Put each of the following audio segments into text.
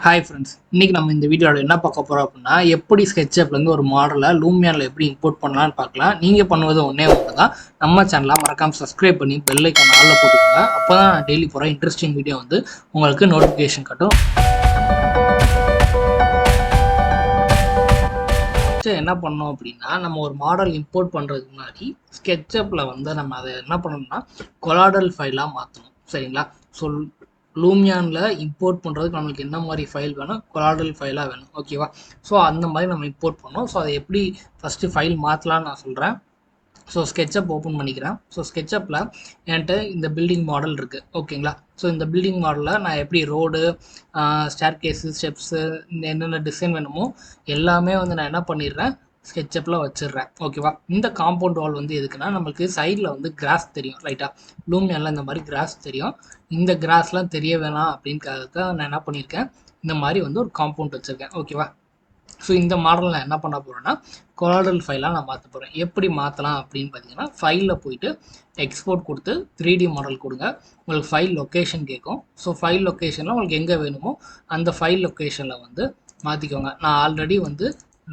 Hi friends, இன்றைக்கி நம்ம இந்த வீடியோவில் என்ன பார்க்க போகிறோம் அப்படின்னா, எப்படி ஸ்கெட்சப்லேருந்து ஒரு மாடலை லூமியானில் எப்படி இம்போர்ட் பண்ணலான்னு பார்க்கலாம். நீங்கள் பண்ணுவது ஒன்றே ஒன்று தான். நம்ம சேனலை மறக்காமல் சப்ஸ்கிரைப் பண்ணி பெல் ஐக்கான் ஆளில் போட்டுக்கோங்க. அப்போ தான் நான் டெய்லி போகிற இன்ட்ரெஸ்டிங் வீடியோ வந்து உங்களுக்கு நோட்டிஃபிகேஷன் காட்டும். என்ன பண்ணோம் அப்படின்னா, நம்ம ஒரு மாடல் இம்போர்ட் பண்ணுறதுக்கு முன்னாடி ஸ்கெட்சப்பில் வந்து நம்ம அதை என்ன பண்ணணும்னா கொலாய்டல் ஃபைலாக மாற்றணும். சரிங்களா? ஸோ லூமியானில் இம்போர்ட் பண்ணுறதுக்கு நம்மளுக்கு என்ன மாதிரி ஃபைல் வேணும்? கொலாய்டல் ஃபைலாக வேணும். ஓகேவா? ஸோ அந்த மாதிரி நம்ம இம்போர்ட் பண்ணோம். ஸோ அதை எப்படி ஃபஸ்ட்டு ஃபைல் மாற்றலான்னு நான் சொல்கிறேன். ஸோ ஸ்கெட்சப் ஓப்பன் பண்ணிக்கிறேன். ஸோ ஸ்கெட்சப்பில் என்கிட்ட இந்த பில்டிங் மாடல் இருக்குது. ஓகேங்களா? ஸோ இந்த பில்டிங் மாடலில் நான் எப்படி ரோடு, ஸ்டேர் கேஸு, ஸ்டெப்ஸு, என்னென்ன டிசைன் வேணுமோ எல்லாமே வந்து நான் என்ன பண்ணிடுறேன், ஸ்கெட்சப்பில் வச்சிடுறேன். ஓகேவா? இந்த காம்பவுண்ட் வால் வந்து எதுக்குன்னா, நம்மளுக்கு சைடில் வந்து கிராஸ் தெரியும். ரைட்டாக லூமியானில் இந்த மாதிரி கிராஸ் தெரியும். இந்த கிராஸ்லாம் தெரிய வேணாம் அப்படின்றதுக்காக நான் என்ன பண்ணியிருக்கேன், இந்த மாதிரி வந்து ஒரு காம்பவுண்ட் வச்சுருக்கேன். ஓகேவா? ஸோ இந்த மாடல் நான் என்ன பண்ண போகிறேன்னா, கொலாய்டல் ஃபைலாக நான் மாற்ற போகிறேன். எப்படி மாற்றலாம் அப்படின்னு பார்த்தீங்கன்னா, ஃபைலில் போயிட்டு எக்ஸ்போர்ட் கொடுத்து 3D மாடல் கொடுங்க. உங்களுக்கு ஃபைல் லொக்கேஷன் கேட்கும். ஸோ ஃபைல் லொக்கேஷனில் உங்களுக்கு எங்கே வேணுமோ அந்த ஃபைல் லொக்கேஷனில் வந்து மாற்றிக்கோங்க. நான் ஆல்ரெடி வந்து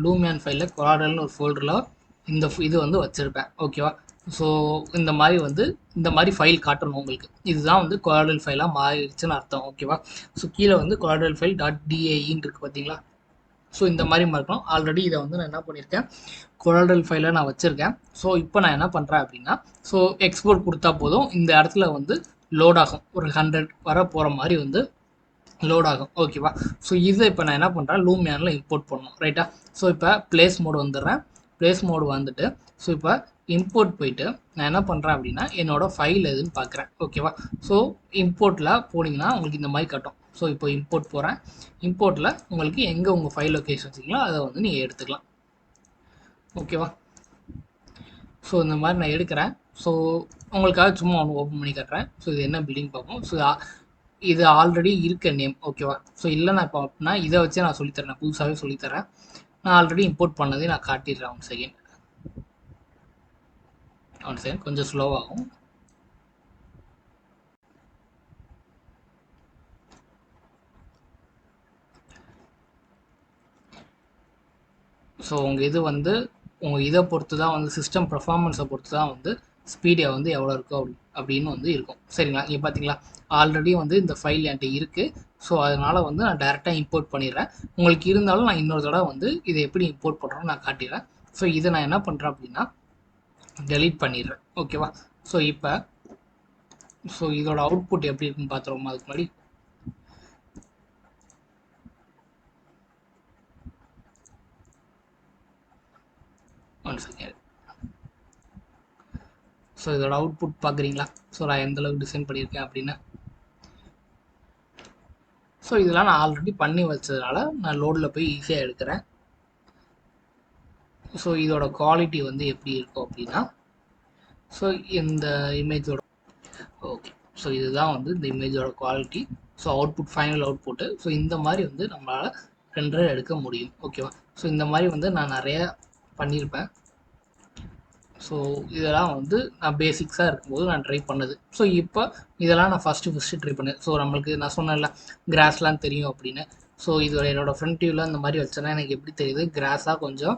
லூமியான் ஃபைலில் கொலாய்டல்னு ஒரு ஃபோல்டரில் இது வந்து வச்சுருப்பேன். ஓகேவா? ஸோ இந்த மாதிரி ஃபைல் காட்டணும் உங்களுக்கு. இதுதான் வந்து கொலாய்டல் ஃபைலாக மாறிடுச்சுன்னு அர்த்தம். ஓகேவா? ஸோ கீழே வந்து கொலாய்டல் ஃபைல் .daன்னு இருக்குது பார்த்தீங்களா? ஸோ இந்த மாதிரி இருக்கணும். ஆல்ரெடி இதை வந்து நான் என்ன பண்ணியிருக்கேன், கொலாய்டல் ஃபைலை நான் வச்சுருக்கேன். ஸோ இப்போ நான் என்ன பண்ணுறேன் அப்படின்னா, ஸோ எக்ஸ்போர்ட் கொடுத்தா போதும், இந்த இடத்துல வந்து லோட் ஆகும். ஒரு 100 வர போகிற மாதிரி வந்து லோட் ஆகும். ஓகேவா? ஸோ இதை இப்போ நான் என்ன பண்ணுறேன், லூமியானில் இம்போர்ட் பண்ணணும். ரைட்டா? ஸோ இப்போ பிளேஸ் மோடு வந்துடுறேன். பிளேஸ் மோடு வந்துட்டு ஸோ இப்போ இம்போர்ட் போயிட்டு நான் என்ன பண்ணுறேன் அப்படின்னா, என்னோடய ஃபைல் எதுன்னு பார்க்குறேன். ஓகேவா? ஸோ இம்போர்ட்டில் போனீங்கன்னா உங்களுக்கு இந்த மாதிரி காட்டும். ஸோ இப்போ இம்போர்ட் போகிறேன். இம்போர்ட்டில் உங்களுக்கு எங்கே உங்கள் ஃபைல் லொக்கேஷன் வச்சிங்களோ அதை வந்து நீங்கள் எடுத்துக்கலாம். ஓகேவா? ஸோ இந்த மாதிரி நான் எடுக்கிறேன். ஸோ உங்களுக்காக சும்மா ஒன்று ஓப்பன் பண்ணி காட்டுறேன். ஸோ இது என்ன பில்டிங் பார்ப்போம். ஸோ இது ஆல்ரெடி இருக்க நேம். ஓகேவா? ஸோ இல்லை நான் இப்போ அப்படின்னா இதை வச்சே நான் சொல்லித்தரேன். நான் புதுசாகவே சொல்லித்தரேன். நான் ஆல்ரெடி இம்போர்ட் பண்ணதே நான் காட்டிடுறேன். ஒன் செகண்ட் கொஞ்சம் ஸ்லோவாகும். ஸோ உங்கள் இது வந்து உங்கள் இதை பொறுத்து தான் வந்து சிஸ்டம் பர்ஃபார்மன்ஸை பொறுத்து தான் வந்து ஸ்பீடை வந்து எவ்வளோ இருக்கும் அப்படின்னு வந்து இருக்கும். சரிங்களா? இங்கே பார்த்தீங்களா, ஆல்ரெடி வந்து இந்த ஃபைல் என்கிட்ட இருக்குது. ஸோ அதனால் வந்து நான் டேரெக்டாக இம்போர்ட் பண்ணிடுறேன். உங்களுக்கு இருந்தாலும் நான் இன்னொரு தடவை வந்து இதை எப்படி இம்போர்ட் பண்ணுறோன்னு நான் காட்டிடுறேன். ஸோ இதை நான் என்ன பண்ணுறேன் அப்படின்னா டெலீட் பண்ணிடுறேன். ஓகேவா? ஸோ இப்போ இதோட அவுட்புட் எப்படி இருக்குன்னு பார்த்துருவோமா? அதுக்கு முன்னாடி ஒன் செகண்ட். ஸோ இதோட அவுட்புட் பார்க்குறீங்களா? ஸோ நான் எந்தளவுக்கு டிசைன் பண்ணியிருக்கேன் அப்படின்னு. ஸோ இதெல்லாம் நான் ஆல்ரெடி பண்ணி வச்சதுனால நான் லோடில் போய் ஈஸியாக எடுக்கிறேன். ஸோ இதோட குவாலிட்டி வந்து எப்படி இருக்கும் அப்படின்னா, ஸோ இந்த இமேஜோட ஓகே, ஸோ இதுதான் வந்து இந்த இமேஜோட quality. So output, final output. So இந்த மாதிரி வந்து நம்மளால் ரெண்டரை எடுக்க முடியும். ஓகேவா? ஸோ இந்த மாதிரி வந்து நான் நிறைய பண்ணியிருப்பேன். ஸோ இதெல்லாம் வந்து நான் பேசிக்ஸாக இருக்கும்போது நான் ட்ரை பண்ணது. ஸோ இப்போ இதெல்லாம் நான் ஃபஸ்ட்டு ட்ரை பண்ணேன். ஸோ நம்மளுக்கு நான் சொன்னேன்ல கிராஸ்லாம் தெரியும் அப்படின்னு. ஸோ இது என்னோடய ஃப்ரண்ட் வியூவில் இந்த மாதிரி வச்சேன்னா எனக்கு எப்படி தெரியுது, கிராஸாக கொஞ்சம்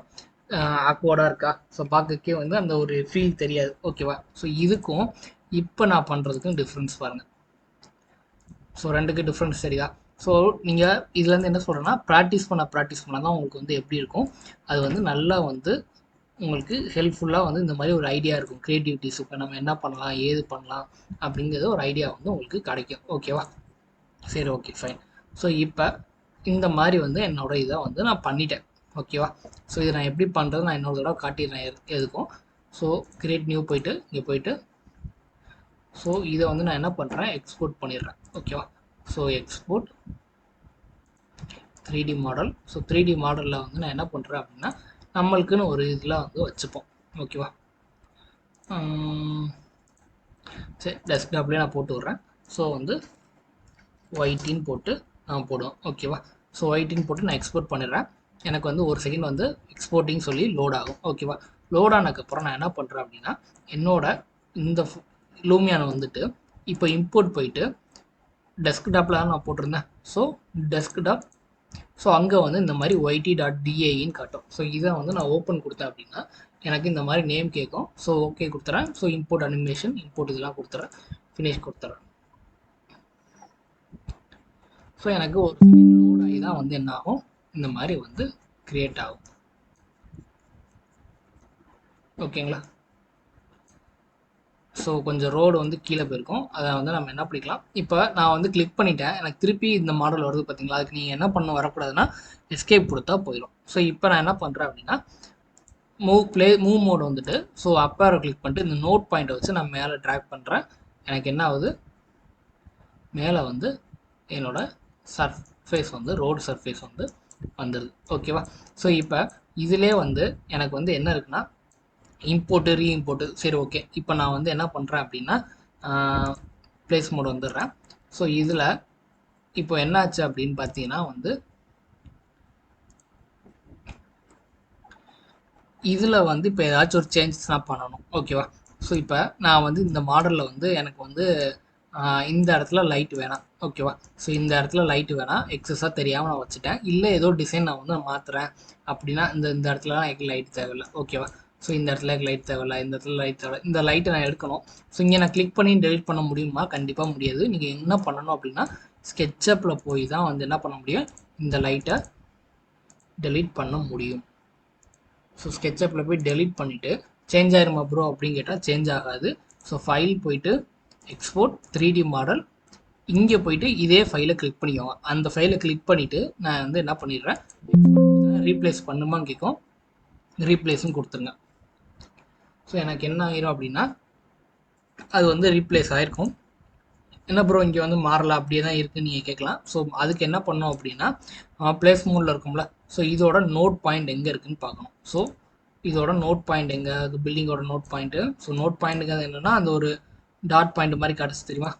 ஆக்வர்டாக இருக்கா? ஸோ பார்க்கக்கே வந்து அந்த ஒரு ஃபீல் தெரியாது. ஓகேவா? ஸோ இதுக்கும் இப்போ நான் பண்ணுறதுக்கும் டிஃப்ரென்ஸ் பாருங்கள். ஸோ ரெண்டுக்கு டிஃப்ரென்ஸ் தெரியுதா? ஸோ நீங்கள் இதுலேருந்து என்ன சொல்கிறேன்னா, ப்ராக்டிஸ் பண்ண தான் உங்களுக்கு வந்து எப்படி இருக்கும், அது வந்து நல்லா வந்து உங்களுக்கு ஹெல்ப்ஃபுல்லாக வந்து இந்த மாதிரி ஒரு ஐடியா இருக்கும். க்ரியேட்டிவிட்டிஸ் இப்போ நம்ம என்ன பண்ணலாம், ஏது பண்ணலாம் அப்படிங்கிறது ஒரு ஐடியா வந்து உங்களுக்கு கிடைக்கும். ஓகேவா? சரி, ஓகே, ஃபைன். ஸோ இப்போ இந்த மாதிரி வந்து என்னோடய இதை வந்து நான் பண்ணிட்டேன். ஓகேவா? ஸோ இதை நான் எப்படி பண்ணுறது நான் இன்னொரு தடவை காட்டிடுறேன் எதுக்கும். ஸோ கிரியேட் நியூ போயிட்டு இங்கே போயிட்டு ஸோ இதை வந்து நான் என்ன பண்ணுறேன், எக்ஸ்போர்ட் பண்ணிடுறேன். ஓகேவா? So export 3D model. So 3D மாடலில் வந்து நான் என்ன பண்ணுறேன் அப்படின்னா, நம்மளுக்குன்னு ஒரு இதில் வந்து வச்சுப்போம். ஓகேவா? சரி, டெஸ்க்டாப்லேயே நான் போட்டு விட்றேன். ஸோ வந்து ஒயிட்டின்னு போட்டு நான் போடுவோம். ஓகேவா? ஸோ ஒயிட்டின்னு போட்டு நான் எக்ஸ்போர்ட் பண்ணிடுறேன். எனக்கு வந்து ஒரு செகண்ட் வந்து எக்ஸ்போர்ட்டிங் சொல்லி லோட் ஆகும். ஓகேவா? லோட் ஆனதுக்கப்புறம் நான் என்ன பண்ணுறேன் அப்படின்னா, என்னோட இந்த லூமியானை வந்துட்டு இப்போ இம்போர்ட் போயிட்டு டெஸ்க்டாப்பில் தான் நான் போட்டிருந்தேன். ஸோ டெஸ்க்டாப் ஸோ அங்கே வந்து இந்த மாதிரி yt.daன்னு காட்டும். ஸோ இதை வந்து நான் ஓப்பன் கொடுத்தேன் அப்படின்னா எனக்கு இந்த மாதிரி நேம் கேட்கும். ஸோ ஓகே கொடுத்துறேன். ஸோ இம்போர்ட் அனிமேஷன் இம்போர்ட் இதெல்லாம் கொடுத்துறேன், ஃபினிஷ் கொடுத்துறேன். ஸோ எனக்கு ஒரு செகண்ட் லோட் ஆகி தான் வந்து என்ன ஆகும், இந்த மாதிரி வந்து கிரியேட் ஆகும். ஓகேங்களா? ஸோ கொஞ்சம் ரோடு வந்து கீழே போயிருக்கும், அதை வந்து நம்ம என்ன பண்ணிக்கலாம். இப்போ நான் வந்து கிளிக் பண்ணிட்டேன், எனக்கு திருப்பி இந்த மாடல் வருது பார்த்தீங்களா. அதுக்கு நீங்கள் என்ன பண்ண வரக்கூடாதுன்னா எஸ்கேப் கொடுத்தா போயிடும். ஸோ இப்போ நான் என்ன பண்ணுறேன் அப்படின்னா மூவ் மோட் வந்துட்டு ஸோ அப்பேரை கிளிக் பண்ணிட்டு இந்த நோட் பாயிண்ட்டை வச்சு நான் மேலே ட்ராக் பண்ணுறேன். எனக்கு என்ன ஆகுது, மேலே வந்து என்னோட சர்ஃபேஸ் வந்து ரோடு சர்ஃபேஸ் வந்து வந்துடுது. ஓகேவா? ஸோ இப்போ இதிலே வந்து எனக்கு வந்து என்ன இருக்குன்னா இம்போர்ட்டு ரீஇம்போர்ட்டு. சரி ஓகே, இப்போ நான் வந்து என்ன பண்ணுறேன் அப்படின்னா ப்ளேஸ் மோட் வந்துடுறேன். ஸோ இதில் இப்போ என்னாச்சு அப்படின்னு பார்த்தீங்கன்னா வந்து இதில் வந்து இப்போ ஏதாச்சும் ஒரு சேஞ்சஸ் நான் பண்ணணும். ஓகேவா? ஸோ இப்போ நான் வந்து இந்த மாடலில் வந்து எனக்கு வந்து இந்த இடத்துல லைட் வேணாம். ஓகேவா? ஸோ இந்த இடத்துல லைட்டு வேணாம், எக்ஸஸாக தெரியாமல் நான் வச்சுட்டேன். இல்லை ஏதோ டிசைன் நான் வந்து மாற்றுறேன் அப்படின்னா இந்த இடத்துலலாம் எனக்கு லைட் தேவையில்லை. ஓகேவா? ஸோ இந்த இடத்துல எனக்கு லைட் தேவையில்லை, இந்த இடத்துல லைட் தேவை, இந்த லைட்டை நான் எடுக்கணும். ஸோ இங்கே நான் கிளிக் பண்ணி டெலிட் பண்ண முடியுமா? கண்டிப்பாக முடியாது. நீங்கள் என்ன பண்ணணும் அப்படின்னா ஸ்கெட்சப்பில் போய் தான் வந்து என்ன பண்ண முடியும், இந்த லைட்டை டெலிட் பண்ண முடியும். ஸோ ஸ்கெட்சப்பில் போய் டெலிட் பண்ணிவிட்டு சேஞ்ச் ஆயிருமா ப்ரோ அப்படின்னு கேட்டால் சேஞ்ச் ஆகாது. ஸோ ஃபைல் போயிட்டு எக்ஸ்போர்ட் 3D மாடல், இங்கே போயிட்டு இதே ஃபைலை கிளிக் பண்ணிக்கோங்க. அந்த ஃபைலை கிளிக் பண்ணிவிட்டு நான் வந்து என்ன பண்ணிடுறேன், ரீப்ளேஸ் பண்ணுமான்னு கேட்கும், ரீப்ளேஸ்ன்னு கொடுத்துருங்க. ஸோ எனக்கு என்ன ஆகிரும் அப்படின்னா அது வந்து ரீப்ளேஸ் ஆகிருக்கும். என்ன ப்ரோ இங்கே வந்து மாறல அப்படியே தான் இருக்குன்னு நீங்கள் கேட்கலாம். ஸோ அதுக்கு என்ன பண்ணோம் அப்படின்னா ப்ளேஸ் மோடில் இருக்கும்ல, ஸோ இதோட நோட் பாயிண்ட் எங்கே இருக்குதுன்னு பார்க்கணும். ஸோ இதோட நோட் பாயிண்ட் எங்கே, அது பில்டிங்கோட நோட் பாயிண்ட்டு. ஸோ நோட் பாயிண்ட்டுங்கிறது என்னென்னா அந்த ஒரு டாட் பாயிண்ட் மாதிரி காட்டுச்சு தெரியுமா.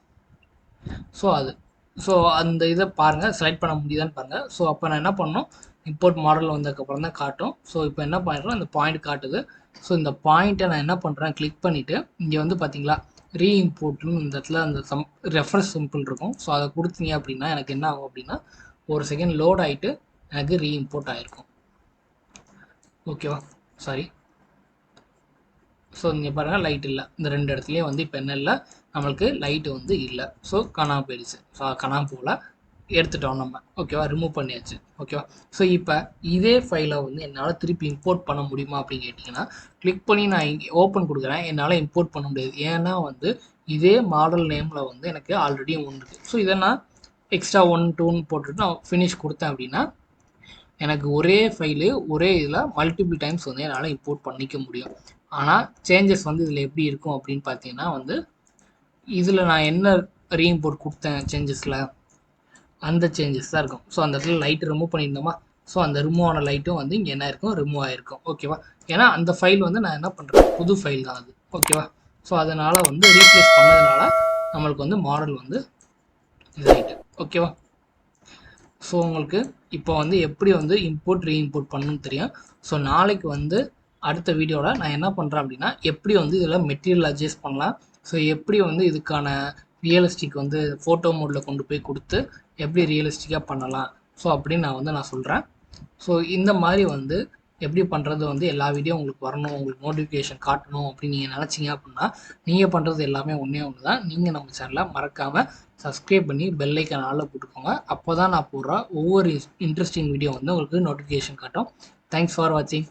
ஸோ அது ஸோ அந்த இதை பாருங்கள், செலக்ட் பண்ண முடியுதான்னு பாருங்கள். ஸோ அப்போ நான் என்ன பண்ணணும், இம்போர்ட் மாடல் வந்ததுக்கப்புறம் தான் காட்டும். ஸோ இப்போ என்ன பண்ணுறோம், இந்த பாயிண்ட் காட்டுது. ஸோ இந்த பாயிண்ட்டை நான் என்ன பண்ணுறேன், கிளிக் பண்ணிவிட்டு இங்கே வந்து பார்த்தீங்களா ரீஇம்போர்ட்னு இந்த இடத்துல அந்த ரெஃபரன்ஸ் சிம்பிள் இருக்கும். ஸோ அதை கொடுத்தீங்க அப்படின்னா எனக்கு என்ன ஆகும் அப்படின்னா ஒரு செகண்ட் லோட் ஆகிட்டு எனக்கு ரீஇம்போர்ட் ஆகிருக்கும். ஓகேவா? சாரி. ஸோ இங்கே பாருங்கள் லைட் இல்லை, இந்த ரெண்டு இடத்துலையும் வந்து இப்போ என்ன இல்லை, நம்மளுக்கு லைட்டு வந்து இல்லை. ஸோ காணாமல் போயிடுச்சு. ஸோ காணாமல் போகல, எடுத்துட்டோம் நம்ம. ஓகேவா? ரிமூவ் பண்ணியாச்சு. ஓகேவா? ஸோ இப்போ இதே ஃபைலை வந்து என்னால் திருப்பி இம்போர்ட் பண்ண முடியுமா அப்படின்னு கேட்டிங்கன்னா கிளிக் பண்ணி நான் இங்கே ஓப்பன் கொடுக்குறேன், என்னால் இம்போர்ட் பண்ண முடியாது. ஏன்னா வந்து இதே மாடல் நேமில் வந்து எனக்கு ஆல்ரெடி ஒன்று இருக்குது. ஸோ இதை நான் எக்ஸ்ட்ரா 1 2ன்னு போட்டுட்டு நான் ஃபினிஷ் கொடுத்தேன் அப்படின்னா எனக்கு ஒரே ஃபைலு ஒரே இதில் மல்டிபிள் டைம்ஸ் வந்து என்னால் இம்போர்ட் பண்ணிக்க முடியும். ஆனால் சேஞ்சஸ் வந்து இதில் எப்படி இருக்கும் அப்படின்னு பார்த்தீங்கன்னா வந்து இதில் நான் என்ன ரீஇம்போர்ட் கொடுத்தேன் சேஞ்சஸில் அந்த சேஞ்சஸ் தான் இருக்கும். ஸோ அந்த இடத்துல லைட்டு ரிமூவ் பண்ணியிருந்தோமா, ஸோ அந்த ரிமூவ் ஆன லைட்டும் வந்து இங்கே என்ன இருக்கும், ரிமூவ் ஆகிருக்கும். ஓகேவா? ஏன்னா அந்த ஃபைல் வந்து நான் என்ன பண்ணுறேன், புது ஃபைல் தான் அது. ஓகேவா? ஸோ அதனால் வந்து ரீப்ளேஸ் பண்ணதுனால நம்மளுக்கு வந்து மாடல் வந்து இதாகிட்டு. ஓகேவா? ஸோ உங்களுக்கு இப்போ வந்து எப்படி வந்து இம்போர்ட் ரீஇம்போர்ட் பண்ணணும்னு தெரியும். ஸோ நாளைக்கு வந்து அடுத்த வீடியோவில் நான் என்ன பண்ணுறேன் அப்படின்னா எப்படி வந்து இதில் மெட்டீரியல் அட்ஜஸ்ட் பண்ணலாம், ஸோ எப்படி வந்து இதுக்கான ரியலிஸ்டிக் வந்து ஃபோட்டோ மோடில் கொண்டு போய் கொடுத்து எப்படி ரியலிஸ்டிக்காக பண்ணலாம், ஸோ அப்படின்னு நான் சொல்கிறேன். ஸோ இந்த மாதிரி வந்து எப்படி பண்ணுறது வந்து எல்லா வீடியோ உங்களுக்கு வரணும், உங்களுக்கு நோட்டிஃபிகேஷன் காட்டணும் அப்படின்னு நீங்கள் நினச்சிங்க அப்படின்னா நீங்கள் பண்ணுறது எல்லாமே ஒன்றே ஒன்று தான். நீங்கள் நம்ம சேனலை மறக்காமல் சப்ஸ்கிரைப் பண்ணி பெல் ஐக்கான் ஆல்ல போட்டுக்கோங்க. அப்போ தான் நான் போடுற ஒவ்வொரு இன்ட்ரெஸ்டிங் வீடியோ வந்து உங்களுக்கு நோட்டிஃபிகேஷன் காட்டும். தேங்க்ஸ் ஃபார் வாட்சிங்.